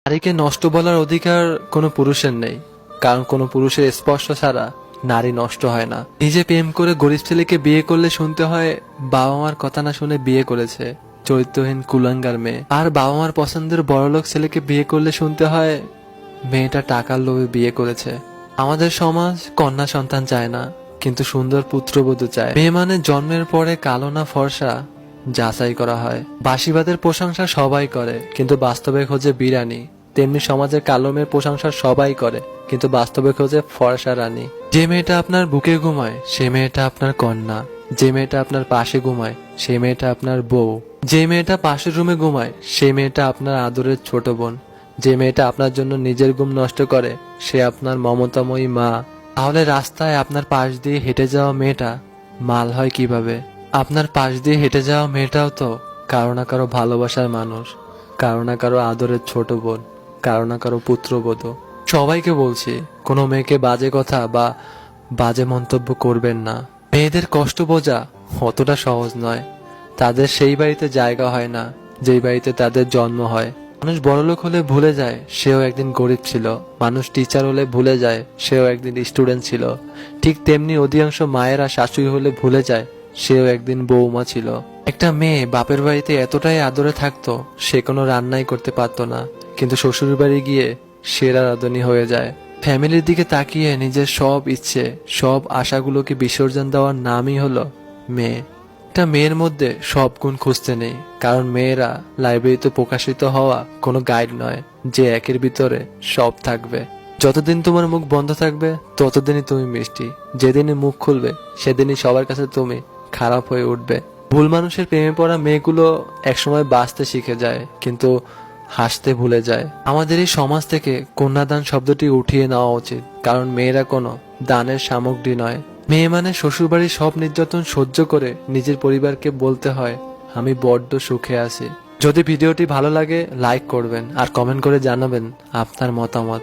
নারীকে নষ্ট বলার অধিকার কোনো পুরুষের নেই, কারণ কোনো পুরুষের স্পর্শ ছাড়া নারী নষ্ট হয় না। নিজে প্রেম করে গরিব ছেলেকে বিয়ে করলে শুনতে হয় বাবা মার কথা না শুনে বিয়ে করেছে, চরিত্রহীন কুলাঙ্গার মেয়ে। আর বাবা মার পছন্দের বড়লোক ছেলেকে বিয়ে করলে শুনতে হয় মেয়েটা টাকার লোভে বিয়ে করেছে। আমাদের সমাজ কন্যা সন্তান চায় না, কিন্তু সুন্দর পুত্রবধূ চায়। মেয়ে মানে জন্মের পরে কালো না ফর্সা যাচাই করা হয়। বাসিবাদের প্রশংসা সবাই করে, কিন্তু বাস্তবে খোঁজে বিরানি। তেমনি সমাজের কালো মেয়ের প্রশংসা সবাই করে, কিন্তু বাস্তবে খোঁজে ফর্সা রানী। যে মেয়েটা আপনার বুকে ঘুমায় সে মেয়েটা আপনার কন্যা, যে মেয়েটা আপনার পাশে ঘুমায় সে মেয়েটা আপনার বউ, যে মেয়েটা পাশের রুমে ঘুমায় সে মেয়েটা আপনার আদরের ছোট বোন, যে মেয়েটা আপনার জন্য নিজের ঘুম নষ্ট করে সে আপনার মমতাময়ী মা। তাহলে রাস্তায় আপনার পাশ দিয়ে হেঁটে যাওয়া মেয়েটা মাল হয় কিভাবে? আপনার পাশ দিয়ে হেঁটে যাওয়া মেয়েটাও তো কারো না কারো ভালোবাসার মানুষ, কারো না কারো আদরের ছোট বোন, কারো না কারো পুত্রবধূ। সবাইকে বলছি, কোনো মেয়েকে বাজে কথা বা বাজে মন্তব্য করবেন না। মেয়েদের কষ্ট বোঝা অতটা সহজ নয়। তাদের সেই বাড়িতে জায়গা হয় না যেই বাড়িতে তাদের জন্ম হয়। মানুষ বড়লোক হলে ভুলে যায় সেও একদিন গরিব ছিল, মানুষ টিচার হলে ভুলে যায় সেও একদিন স্টুডেন্ট ছিল। ঠিক তেমনি অধিকাংশ মায়েরা শাশুড়ি হলে ভুলে যায় সেও একদিন বৌমা ছিল। একটা মেয়ে বাপের বাড়িতে এতটাই আদরে থাকতো সে কোনো রান্নাই করতে পারতো না, কিন্তু শ্বশুর বাড়ি গিয়ে সেরা রাঁধুনি হয়ে যায়। ফ্যামিলির দিকে তাকিয়ে নিজের সব ইচ্ছে সব আশাগুলোকে বিসর্জন দেওয়ার নামই হলো মেয়ে। একটা মেয়ের মধ্যে সব গুণ খুঁজতে নেই, কারণ মেয়েরা লাইব্রেরিতে প্রকাশিত হওয়া কোনো গাইড নয় যে একের ভিতরে সব থাকবে। যতদিন তোমার মুখ বন্ধ থাকবে ততদিনই তুমি মিষ্টি, যেদিনই মুখ খুলবে সেদিনই সবার কাছে তুমি খারাপ হয়ে উঠবে। ভুল মানুষের প্রেমে পড়া মেয়েগুলো একসময় বাঁচতে শিখে যায়, কিন্তু হাসতে ভুলে যায়। আমাদের এই সমাজ থেকে কন্যাদান শব্দটি উঠিয়ে নেওয়া উচিত, কারণ মেয়েরা কোনো দানের সামগ্রী নয়। মেয়ে মানে শ্বশুরবাড়ির সব নির্যাতন সহ্য করে নিজের পরিবারকে বলতে হয় আমি বড্ড সুখে আছি। যদি ভিডিওটি ভালো লাগে লাইক করবেন আর কমেন্ট করে জানাবেন আপনার মতামত।